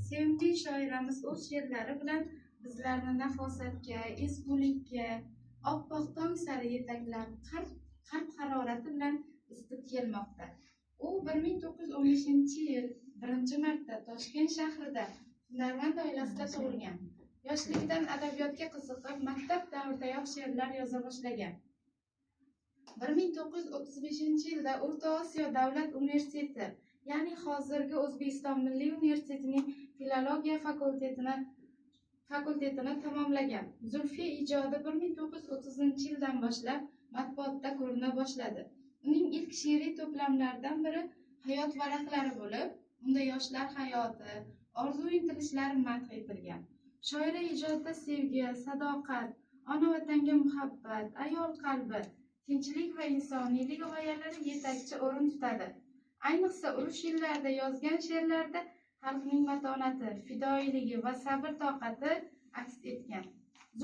Sevimli shoiramiz o'z she'rlari bilan bizlarni nafosatga, ezgulikka, oppoq tong sari yetaklab, qalb harorati bilan isitib kelmoqda. U 1915-yil 1-marta Toshkent shahrida hunarmand oilasida tug'ilgan. Yoshligidan adabiyotga qiziqib, maktab davridayoq she'rlar yoza boshlagan. 1935-yilda O'rta Osiyo davlat universiteti, ya'ni hozirgi O'zbekiston Milliy universitetining filologiya fakultetini tamomlagan. Zulfiya ijodi 1930-yildan boshlab matbuotda ko'rina boshladi. Uning ilk she'riy to'plamlaridan biri Hayot varaqlari bo'lib, unda yoshlar hayoti, orzu-intilishlari madh etilgan. Shoira ijodida sevgi, sadoqat, ona vatanga muhabbat, ayol qalbi, tinchlik va insoniylik g'oyalari yetakchi o'rin tutadi. Ayniqsa urush yillarida yozgan she'rlarida xalqning matonati, fidoyiligi va sabr toqati aks etgan.